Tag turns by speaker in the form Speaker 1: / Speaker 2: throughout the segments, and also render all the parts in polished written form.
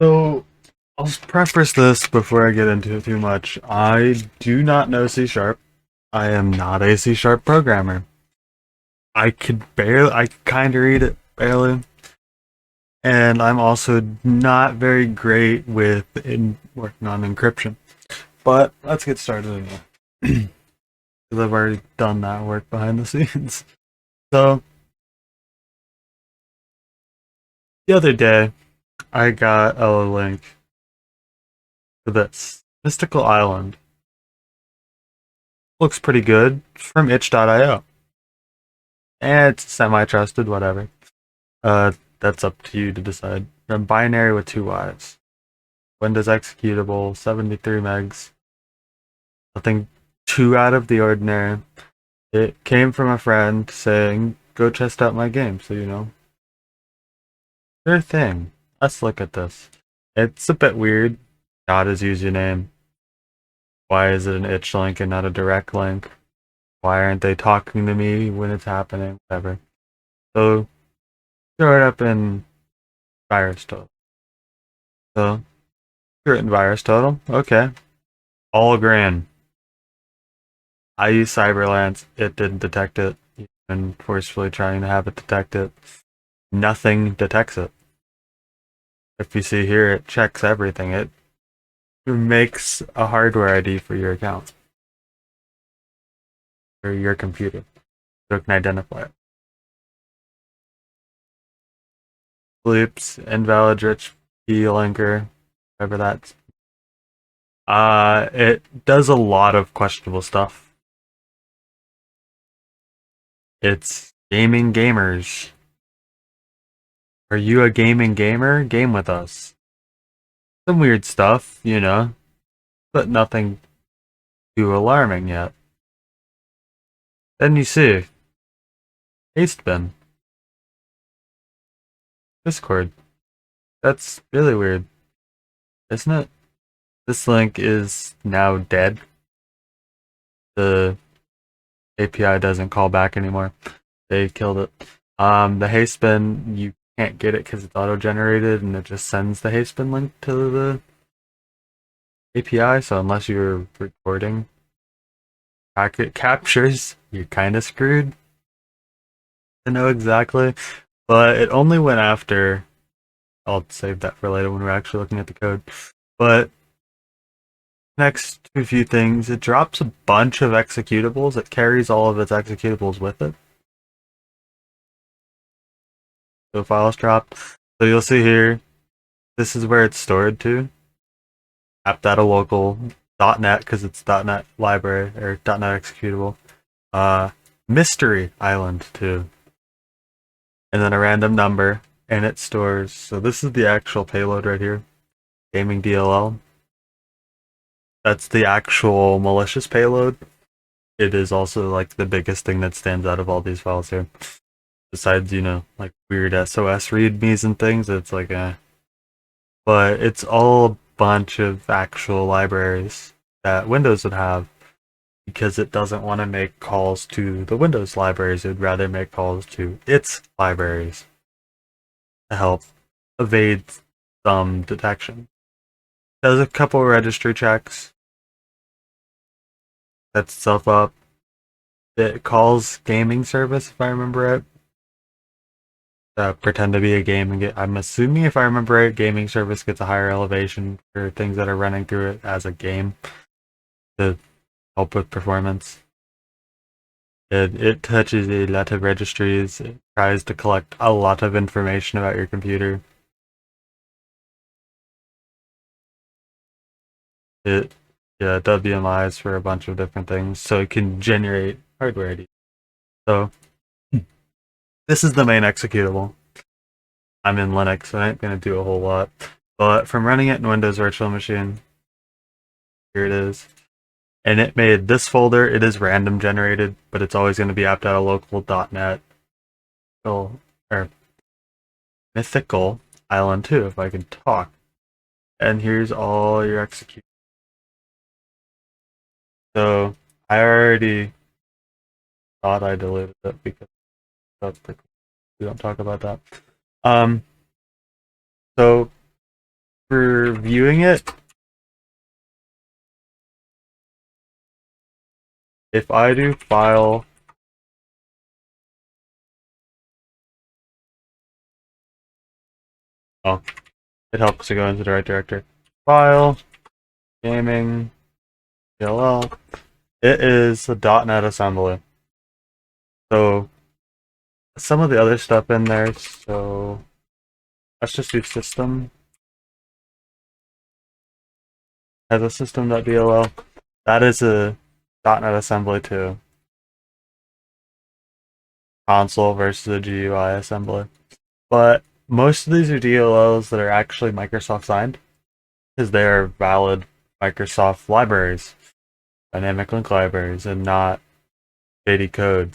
Speaker 1: So I'll preface this before I get into it too much. I do not know C sharp. I am not a C sharp programmer. I kind of read it barely, and I'm also not very great with working on encryption. But let's get started anyway, because I've already done that work behind the scenes. So the other day, I got a link to this Mystical Island. Looks pretty good from itch.io. And it's semi-trusted, whatever. That's up to you to decide. From binary with two Ys. Windows executable, 73 megs. Nothing too out of the ordinary. It came from a friend saying, go test out my game, so you know. Sure thing. Let's look at this. It's a bit weird. Not his username. Why is it an itch link and not a direct link? Why aren't they talking to me when it's happening? Whatever. So, throw it up in VirusTotal. So, throw it in VirusTotal. Okay. All grand. I use Cyberlance. It didn't detect it. Even forcefully trying to have it detect it. Nothing detects it. If you see here, it checks everything. It makes a hardware ID for your account. Or your computer. So it can identify it. Loops, invalid rich key linker, whatever that's. It does a lot of questionable stuff. It's gaming gamers. Are you a gaming gamer? Game with us. Some weird stuff, you know, but nothing too alarming yet. Then you see paste bin, Discord. That's really weird, isn't it? This link is now dead. The API doesn't call back anymore. They killed it. The hastebin, you can't get it because it's auto-generated and it just sends the hastebin link to the API. So unless you're recording packet captures, you're kind of screwed to know exactly. But it only went after. I'll save that for later when we're actually looking at the code. But next to a few things, it drops a bunch of executables. It carries all of its executables with it. So files dropped. So you'll see here, this is where it's stored to. app.local, .NET because it's .NET library or .NET executable. Mystery Island too. And then a random number, and it stores. So this is the actual payload right here. Gaming.dll. That's the actual malicious payload. It is also like the biggest thing that stands out of all these files here. Besides, you know, like weird SOS readmes and things, it's like but it's all a bunch of actual libraries that Windows would have because it doesn't want to make calls to the Windows libraries. It would rather make calls to its libraries to help evade some detection. Does a couple registry checks, sets itself up. It calls gaming service, if I remember right. Pretend to be a game and I'm assuming, if I remember right, gaming service gets a higher elevation for things that are running through it as a game to help with performance. It touches a lot of registries. It tries to collect a lot of information about your computer. It WMIs for a bunch of different things, so it can generate hardware IDs. So this is the main executable. I'm in Linux, so I ain't gonna do a whole lot. But from running it in Windows Virtual Machine, here it is. And it made this folder. It is random generated, but it's always going to be app.local.net or Mythical Island 2, if I can talk. And here's all your execute. So I already thought I deleted it because that's we don't talk about that. So for viewing it, if I do file, oh, it helps to go into the right directory. File, Gaming.dll. It is a .NET assembly. So some of the other stuff in there. So let's just do system. Has a system.dll. That is a .NET assembly too. Console versus a GUI assembly. But most of these are DLLs that are actually Microsoft signed because they are valid Microsoft libraries, dynamic link libraries, and not JD code.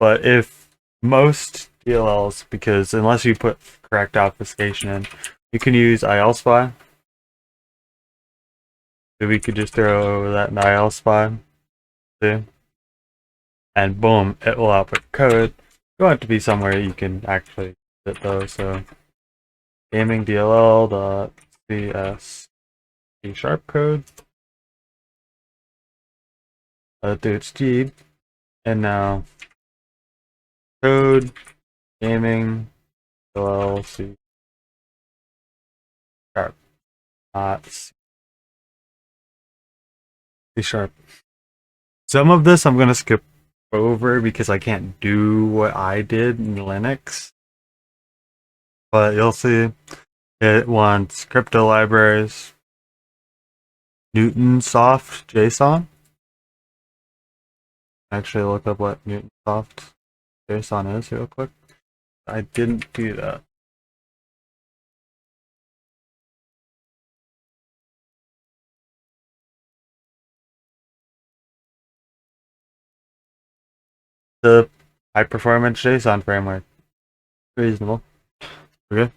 Speaker 1: But if most DLLs, because unless you put correct obfuscation in, you can use ILSpy. So we could just throw that in ILSpy, see? And boom, it will output code. You want it to be somewhere you can actually use it though, so gaming.dll.cs C# code. Do its deed, and now code gaming C# not C#. Some of this I'm gonna skip over because I can't do what I did in Linux, but you'll see it wants crypto libraries, Newtonsoft JSON. Actually, look up what Newtonsoft JSON is real quick. I didn't do that. The high performance JSON framework. Reasonable. Okay.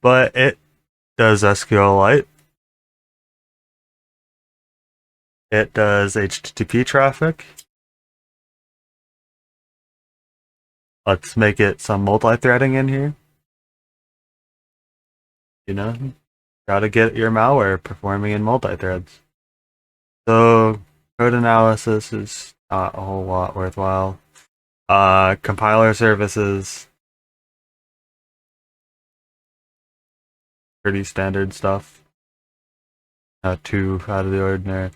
Speaker 1: But it does SQLite. It does HTTP traffic. Let's make it some multi-threading in here. You know, gotta get your malware performing in multi-threads. So code analysis is not a whole lot worthwhile. Compiler services, pretty standard stuff. Not too out of the ordinary.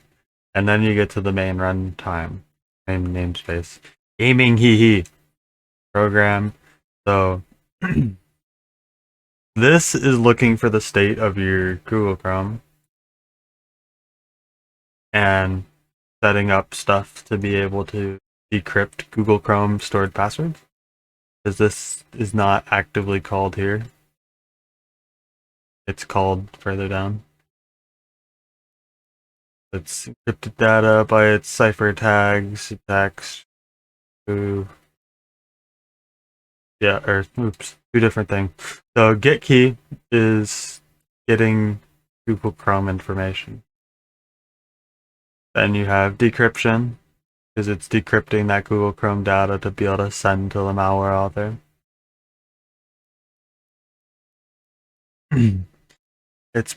Speaker 1: And then you get to the main runtime, main namespace. Gaming program. So this is looking for the state of your Google Chrome and setting up stuff to be able to decrypt Google Chrome stored passwords. Because this is not actively called here. It's called further down. It's encrypted data by its cipher tags, text, yeah, or oops, two different things. So get key is getting Google Chrome information. Then you have decryption, because it's decrypting that Google Chrome data to be able to send to the malware author. It's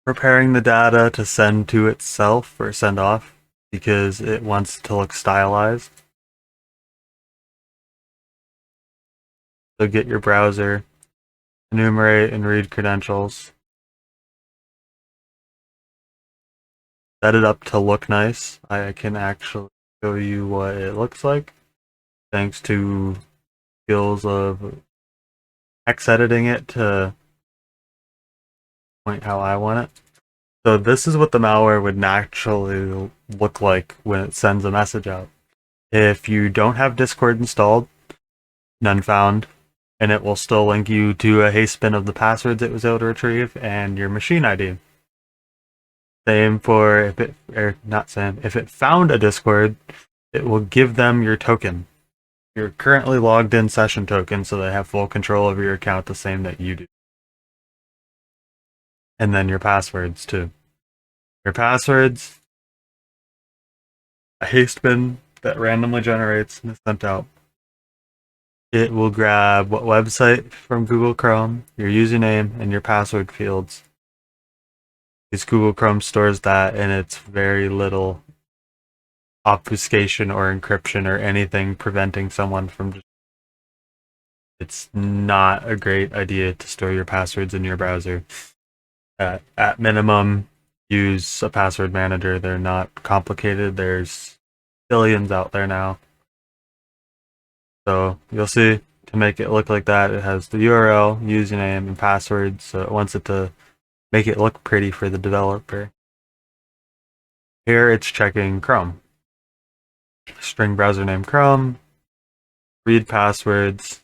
Speaker 1: preparing the data to send to itself or send off because it wants to look stylized. So get your browser, enumerate and read credentials. Set it up to look nice. I can actually show you what it looks like thanks to skills of hex editing it to point how I want it. So this is what the malware would naturally look like when it sends a message out. If you don't have Discord installed, none found, and it will still link you to a haste bin of the passwords it was able to retrieve and your machine ID. Same for if it, or not same, if it found a Discord, it will give them your token. Your currently logged in session token, so they have full control over your account the same that you do. And then your passwords too. Your passwords, a haste bin that randomly generates and is sent out. it will grab what website from Google Chrome, your username, and your password fields. Because Google Chrome stores that, and it's very little obfuscation or encryption or anything preventing someone from just. It's not a great idea to store your passwords in your browser. At minimum, use a password manager. They're not complicated. There's billions out there now. So you'll see, to make it look like that, it has the URL, username, and password. So it wants it to make it look pretty for the developer. Here it's checking Chrome. String browser name Chrome. Read passwords.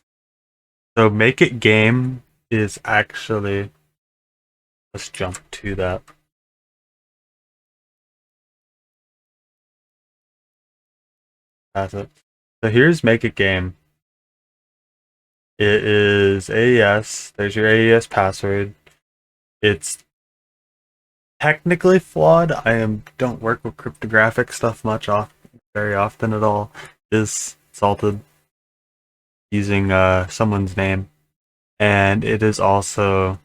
Speaker 1: So make it game is actually, let's jump to that. That's it. So here's make it game. It is AES. There's your AES password. It's technically flawed. Don't work with cryptographic stuff very often at all. Is salted using someone's name, and it is also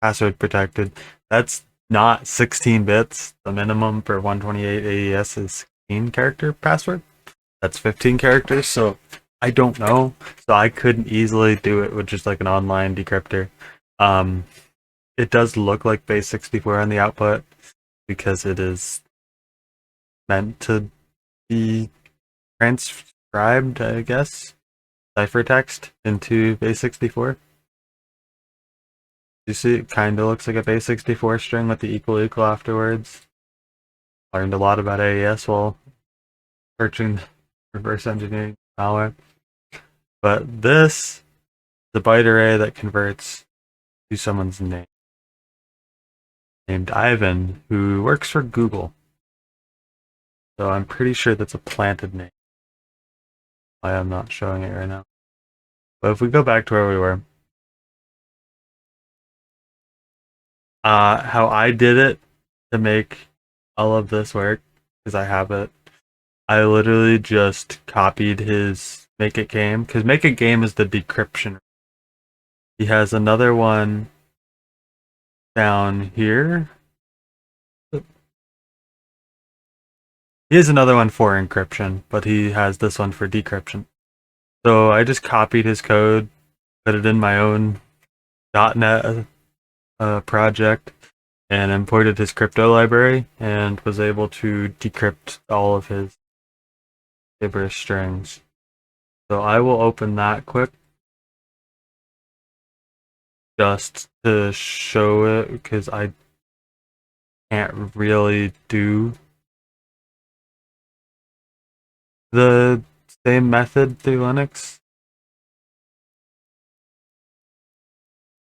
Speaker 1: password protected. That's not 16 bits. The minimum for 128 AES is 16 character password. That's 15 characters. So I don't know. So I couldn't easily do it with just like an online decryptor. It does look like base 64 on the output because it is meant to be transcribed, I guess, ciphertext into base 64. You see, it kind of looks like a base 64 string with the equal equal afterwards. Learned a lot about AES while searching reverse engineering malware. But this is a byte array that converts to someone's name, named Ivan, who works for Google. So I'm pretty sure that's a planted name. I am not showing it right now. But if we go back to where we were, how I did it to make all of this work, because I have it, I literally just copied his make it game, because make it game is the decryption. He has another one down here. He has another one for encryption, but he has this one for decryption. So I just copied his code, put it in my own .NET project, and imported his crypto library, and was able to decrypt all of his gibberish strings. So I will open that quick, just to show it, because I can't really do the same method through Linux.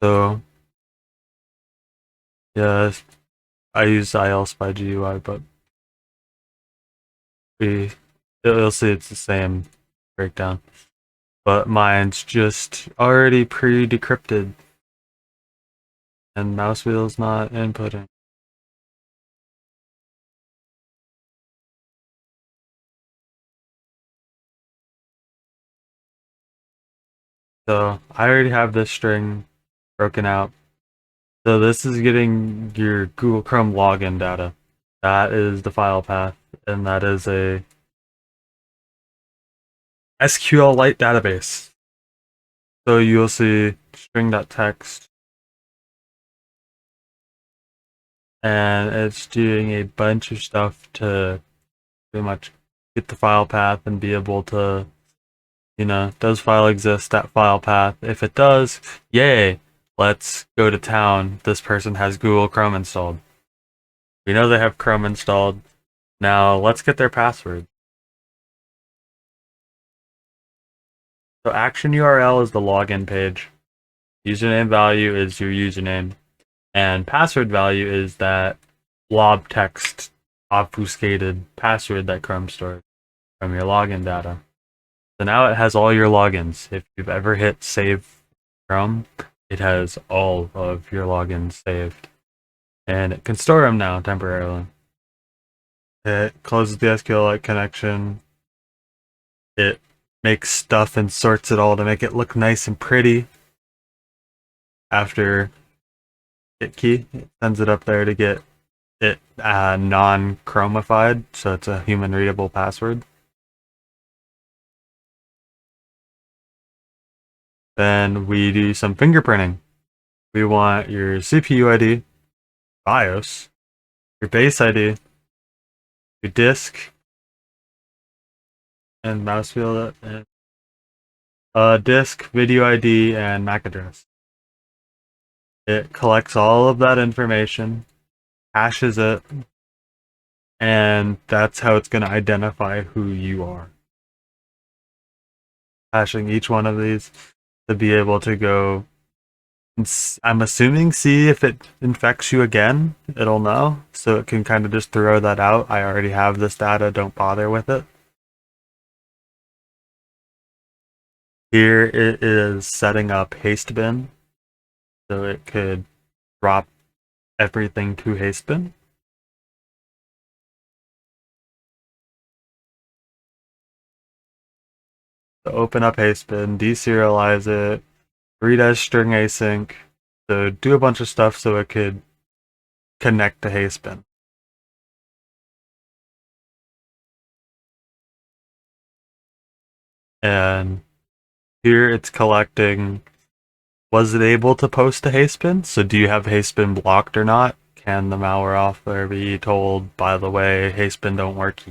Speaker 1: So yeah, I use ILSpy GUI, but you'll see it's the same breakdown. But mine's just already pre-decrypted, and mouse wheel's not inputting. So I already have this string broken out. So this is getting your Google Chrome login data. That is the file path, and that is a SQLite database. So you'll see string.txt, and it's doing a bunch of stuff to pretty much get the file path and be able to, does file exist, that file path? If it does, yay, let's go to town. This person has Google Chrome installed. We know they have Chrome installed. Now let's get their password. So action URL is the login page. Username value is your username. And password value is that blob text obfuscated password that Chrome stores from your login data. So now it has all your logins. If you've ever hit save Chrome, it has all of your logins saved. And it can store them now temporarily. It closes the SQLite connection. It makes stuff and sorts it all to make it look nice and pretty. After hit key, it sends it up there to get it non-chromified, so it's a human readable password. Then we do some fingerprinting. We want your CPU ID, BIOS, your base ID, your disk, and mouse wheel, and disk, video ID, and MAC address. It collects all of that information, hashes it, and that's how it's going to identify who you are. Hashing each one of these to be able to go, I'm assuming, see if it infects you again, it'll know, so it can kind of just throw that out. I already have this data, don't bother with it. Here it is setting up Hastebin, so it could drop everything to Hastebin. So open up Hastebin, deserialize it, read as string async, so do a bunch of stuff so it could connect to Hastebin. And here it's collecting, was it able to post to Hastebin? So do you have Hastebin blocked or not? Can the malware author be told, by the way, Hastebin don't work?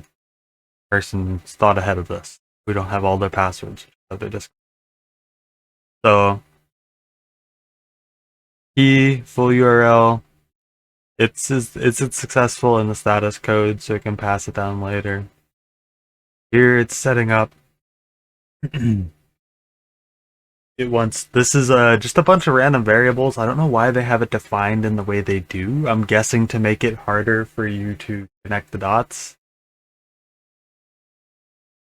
Speaker 1: Person's thought ahead of this. We don't have all their passwords. So they just key, full URL. It's successful in the status code, so it can pass it down later. Here it's setting up. It wants, this is just a bunch of random variables. I don't know why they have it defined in the way they do. I'm guessing to make it harder for you to connect the dots,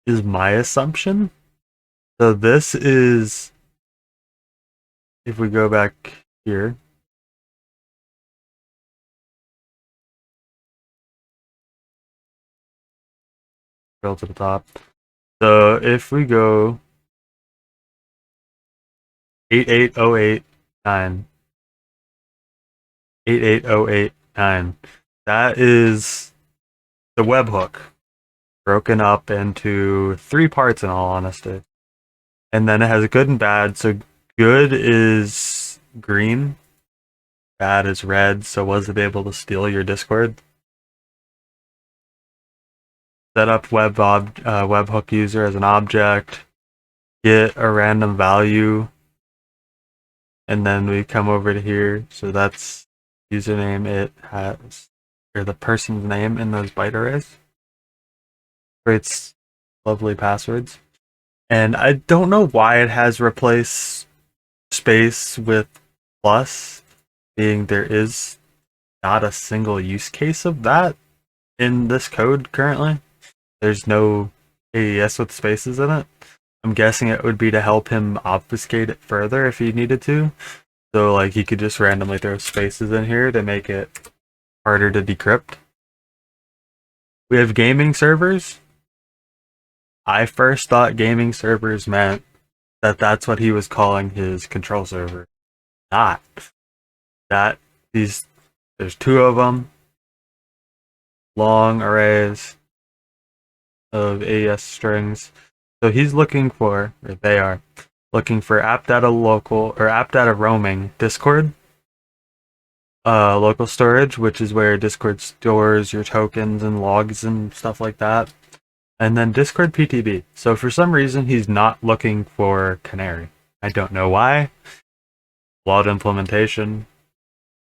Speaker 1: is my assumption. So this is, if we go back here, scroll to the top. So if we go 88089, 88089, that is the webhook broken up into 3 parts, in all honesty. And then it has good and bad. So good is green, bad is red. So was it able to steal your Discord? Set up webhook user as an object, get a random value, and then we come over to here. So that's username. It has, or the person's name in those byte arrays. Creates lovely passwords. And I don't know why it has replace space with plus, being there is not a single use case of that in this code currently. There's no AES with spaces in it. I'm guessing it would be to help him obfuscate it further if he needed to. So like he could just randomly throw spaces in here to make it harder to decrypt. We have gaming servers. I first thought gaming servers meant that that's what he was calling his control server. Not. That there's 2 of them. Long arrays of AES strings. So he's looking for, or they are looking for app data local or app data roaming Discord. Local storage, which is where Discord stores your tokens and logs and stuff like that. And then Discord PTB. So for some reason, he's not looking for Canary. I don't know why. Flawed implementation.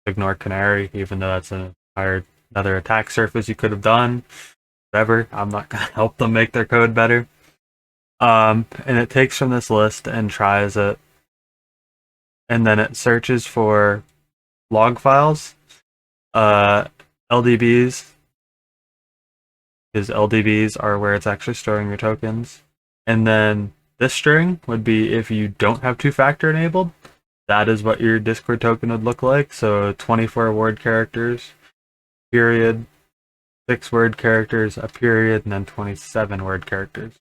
Speaker 1: Ignore Canary, even though that's another attack surface you could have done. Whatever. I'm not going to help them make their code better. And it takes from this list and tries it. And then it searches for log files, LDBs, because LDBs are where it's actually storing your tokens. And then this string would be if you don't have 2-factor enabled. That is what your Discord token would look like. So 24 word characters, period, 6 word characters, a period, and then 27 word characters.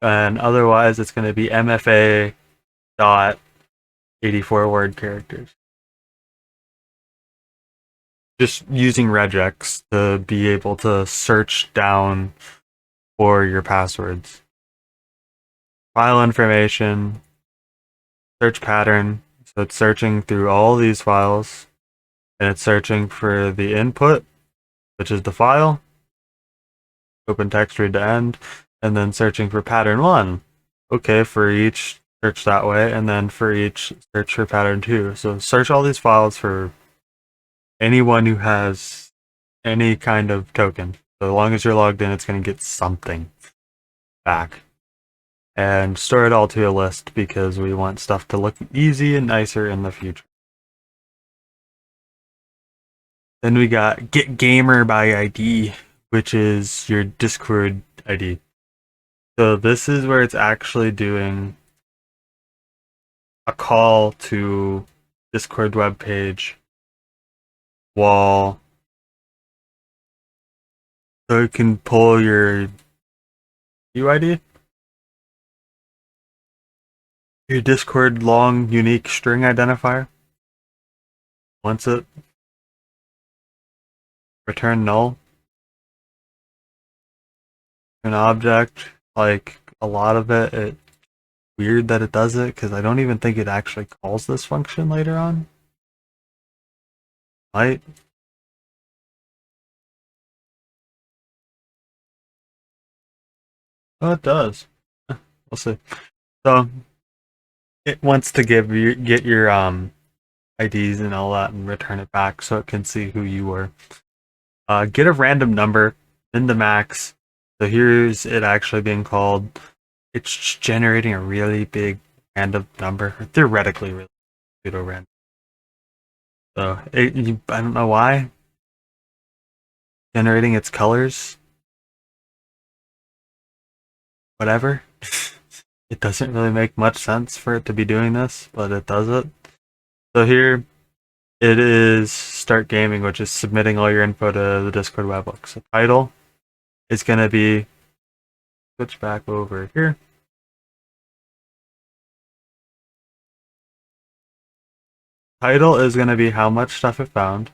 Speaker 1: and otherwise it's going to be MFA dot 84 word characters. Just using regex to be able to search down for your passwords. File information, search pattern. So it's searching through all these files, and it's searching for the input, which is the file, open text read to end, and then searching for pattern 1. Okay, for each search that way, and then for each search for pattern 2. So search all these files for anyone who has any kind of token. So as long as you're logged in, it's going to get something back. And store it all to a list because we want stuff to look easy and nicer in the future. Then we got get gamer by ID, which is your Discord ID. So this is where it's actually doing a call to Discord web page wall, so it can pull your UID, your Discord long unique string identifier. Once it return null, an object, like a lot of it's weird that it does it because I don't even think it actually calls this function later on. Might. Oh, it does. We'll see. So it wants to get your IDs and all that and return it back so it can see who you were. Get a random number in the max. So here's it actually being called. It's generating a really big random number, theoretically really pseudo random. So I don't know why. Generating its colors. Whatever. It doesn't really make much sense for it to be doing this, but it does it. So here it is start gaming, which is submitting all your info to the Discord webhook. So title is going to be, switch back over here. Title is going to be how much stuff it found.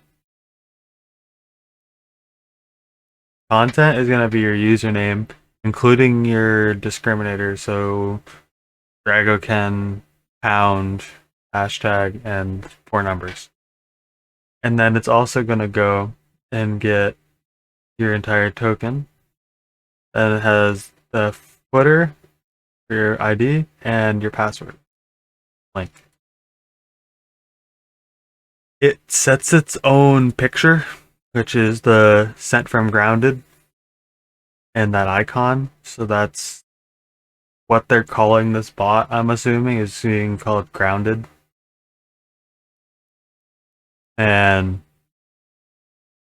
Speaker 1: Content is going to be your username, including your discriminator. So Dragoken, pound, hashtag, and 4 numbers. And then it's also going to go and get your entire token. And it has the footer for your ID and your password link. It sets its own picture, which is the sent from grounded and that icon. So that's what they're calling this bot, I'm assuming, is being called grounded. And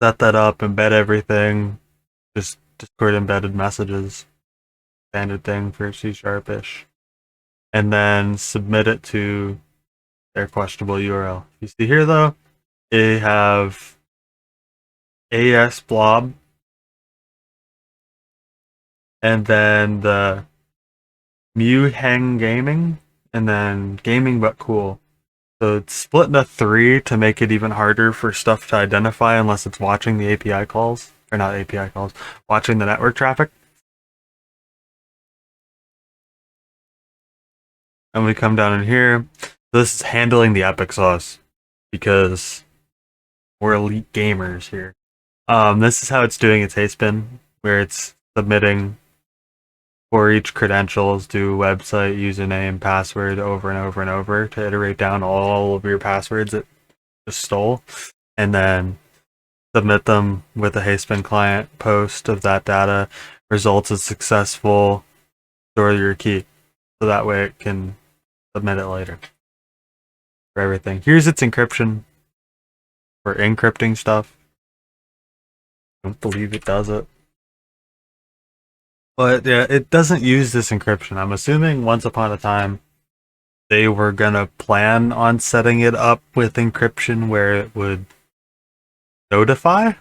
Speaker 1: set that up, embed everything, just Discord embedded messages, standard thing for C#ish, and then submit it to their questionable URL. You see here though, they have AS blob, and then the Heng Gaming, and then gaming but cool. So it's split into 3 to make it even harder for stuff to identify unless it's watching the API calls, or not API calls, watching the network traffic. And we come down in here. This is handling the epic sauce because we're elite gamers here. This is how it's doing its haspin, where it's submitting for each credentials, do website, username, password over and over and over to iterate down all of your passwords it just stole, and then submit them with a haspin client post of that data. Results is successful, store your key. So that way it can submit it later for everything. Here's its encryption for encrypting stuff. I don't believe it does it. But yeah, it doesn't use this encryption. I'm assuming once upon a time they were gonna plan on setting it up with encryption where it would notify,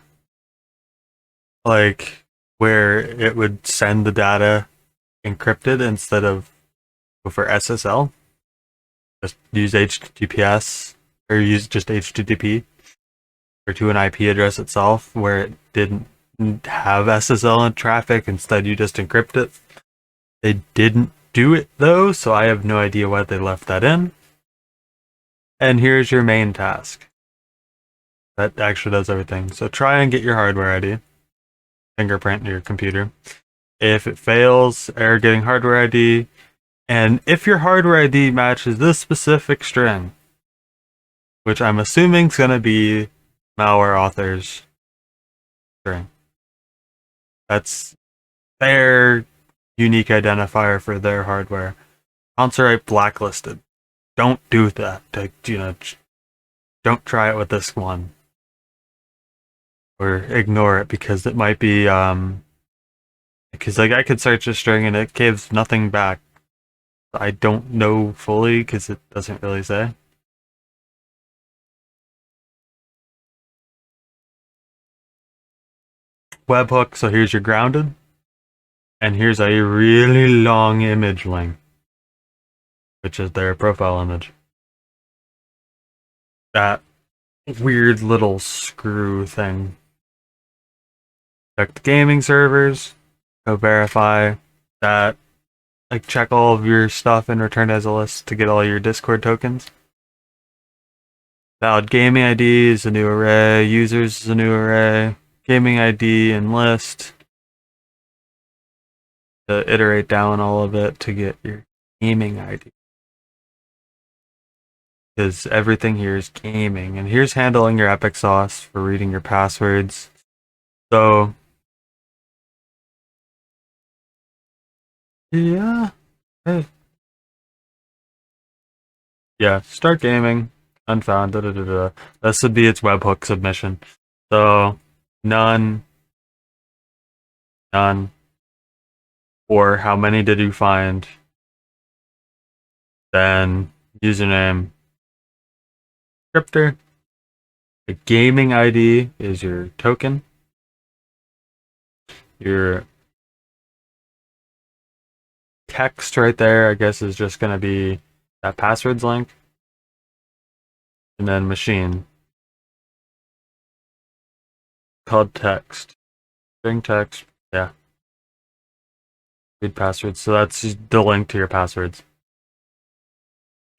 Speaker 1: like where it would send the data encrypted instead of go for SSL. Just use HTTPS or use just HTTP or to an IP address itself where it didn't have SSL and traffic. Instead, you just encrypt it. They didn't do it though, so I have no idea why they left that in. And here's your main task. That actually does everything. So try and get your hardware ID. Fingerprint your computer. If it fails, error getting hardware ID. And if your hardware ID matches this specific string, which I'm assuming is going to be malware author's string. That's their unique identifier for their hardware. Consorite blacklisted. Don't do that. Don't try it with this one. Or ignore it because it might be because like I could search a string and it gives nothing back. I don't know fully because it doesn't really say. Webhook, so here's your grounded. And here's a really long image link, which is their profile image. That weird little screw thing. Check the gaming servers, go verify that, like check all of your stuff and return as a list to get all your Discord tokens. Valid gaming ID is a new array, users is a new array, gaming ID and list. To iterate down all of it to get your gaming ID. Because everything here is gaming. And here's handling your epic sauce for reading your passwords. So, yeah. Yeah, start gaming, unfound, This would be its webhook submission. So, none, or how many did you find? Then, username, descriptor. The gaming ID is your token. Your text right there, I guess, is just going to be that passwords link. And then machine. Called text. String text. Yeah. Read passwords. So that's the link to your passwords.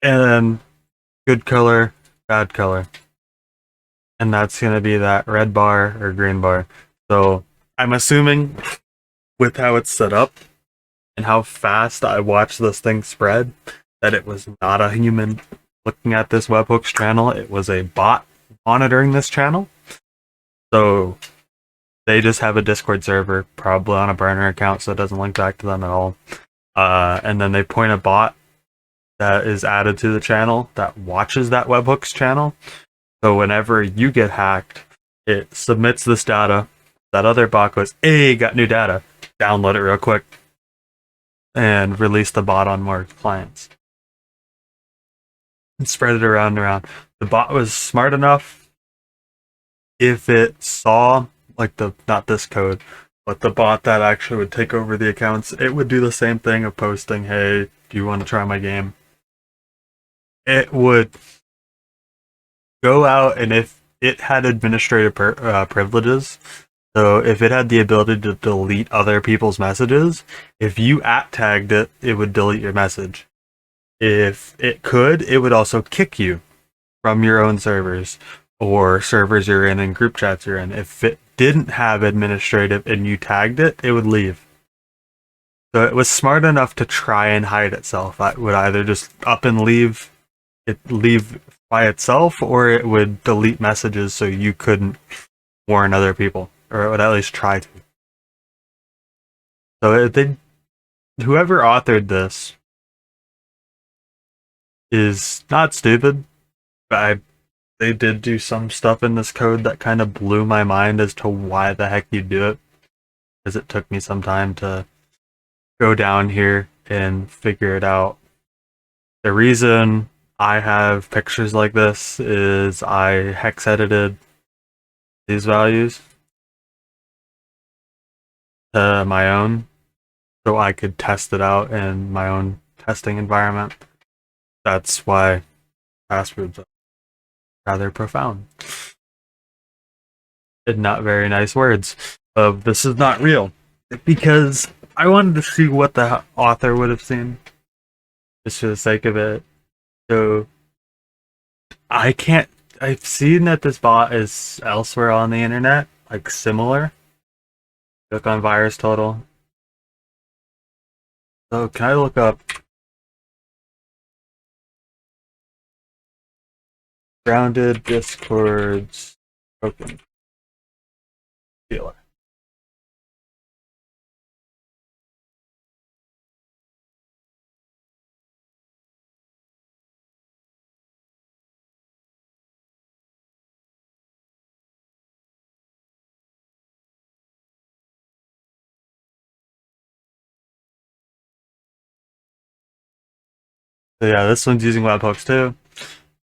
Speaker 1: And then good color, bad color. And that's going to be that red bar or green bar. So I'm assuming with how it's set up and how fast I watched this thing spread, that it was not a human looking at this webhooks channel. It was a bot monitoring this channel. So they just have a Discord server, probably on a burner account, so it doesn't link back to them at all. And then they point a bot that is added to the channel that watches that webhooks channel. So whenever you get hacked, it submits this data. That other bot goes, hey, got new data. Download it real quick. And release the bot on more clients. And spread it around and around. The bot was smart enough, if it saw, like not this code, but the bot that actually would take over the accounts, it would do the same thing of posting, hey, do you want to try my game? It would go out, and if it had administrative privileges, so if it had the ability to delete other people's messages, if you @tagged it, it would delete your message. If it could, it would also kick you from your own servers or servers you're in and group chats you're in. If it didn't have administrative and you tagged it, it would leave. So it was smart enough to try and hide itself. It would either just up and leave by itself, or it would delete messages so you couldn't warn other people, or it would at least try to. So whoever authored this is not stupid, but they did do some stuff in this code that kind of blew my mind as to why the heck you do it, because it took me some time to go down here and figure it out. The reason I have pictures like this is I hex edited these values to my own. so I could test it out in my own testing environment. That's why passwords are rather profound. And not very nice words of "this is not real," because I wanted to see what the author would have seen, just for the sake of it. So I can't. I've seen that this bot is elsewhere on the internet, like similar. Look on VirusTotal. So can I look up grounded discords broken dealer? So yeah, this one's using webhooks too.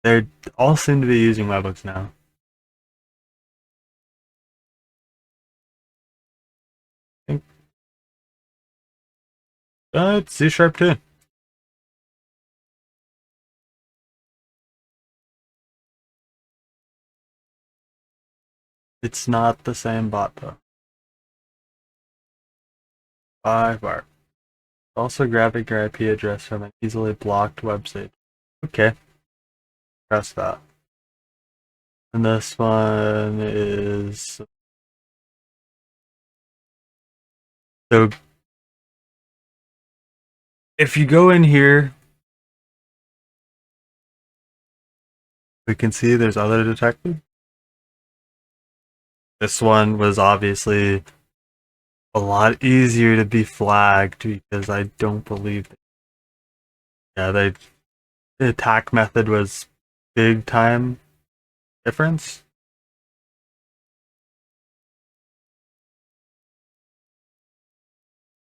Speaker 1: They all seem to be using webhooks now. I think it's C# too. It's not the same bot though. By far. Also grabbing your IP address from an easily blocked website. Okay, press that. And this one is so if you go in here, we can see there's other detected. This one was obviously a lot easier to be flagged because I don't believe that. Yeah, the attack method was big time difference.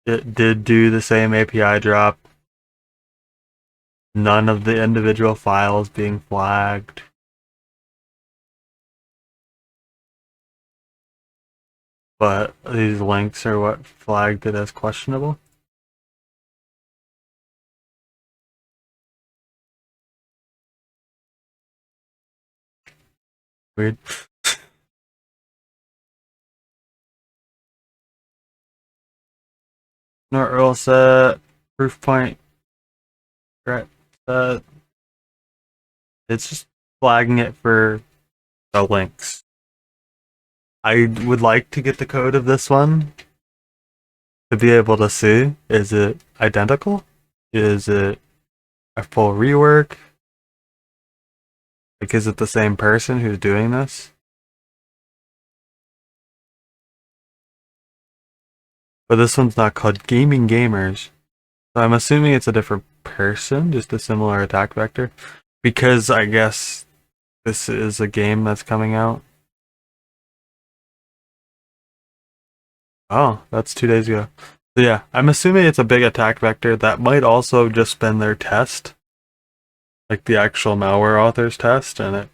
Speaker 1: It did do the same API drop. None of the individual files being flagged. But these links are what flagged it as questionable. Weird. No URL set, proof point, threat set. It's just flagging it for the links. I would like to get the code of this one to be able to see, is it identical? Is it a full rework? Like, is it the same person who's doing this? But this one's not called Gaming Gamers. So I'm assuming it's a different person, just a similar attack vector. Because I guess this is a game that's coming out. Oh, that's 2 days ago. So yeah, I'm assuming it's a big attack vector that might also just been their test. Like the actual malware author's test, and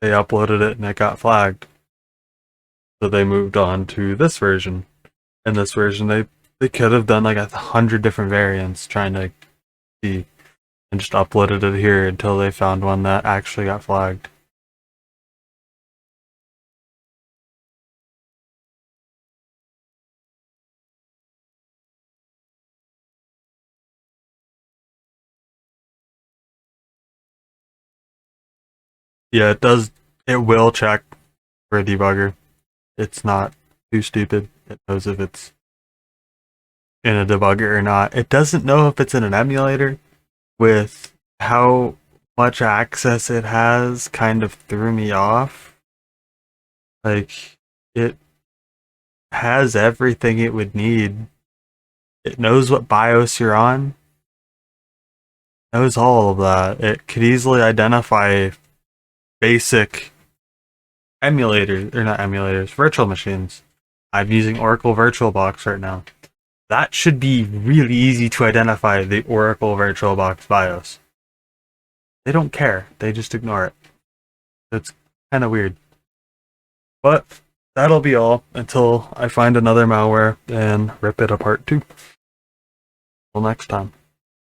Speaker 1: they uploaded it and it got flagged. So they moved on to this version. In this version, they could have done like 100 different variants trying to see, and just uploaded it here until they found one that actually got flagged. Yeah, it does. It will check for a debugger. It's not too stupid. It knows if it's in a debugger or not. It doesn't know if it's in an emulator. With how much access it has, kind of threw me off. Like, it has everything it would need. It knows what BIOS you're on. Knows all of that. It could easily identify basic emulators, or not emulators, virtual machines. I'm using Oracle VirtualBox right now. That should be really easy to identify the Oracle VirtualBox BIOS. They don't care. They just ignore it. It's kind of weird. But that'll be all until I find another malware and rip it apart too. Till next time.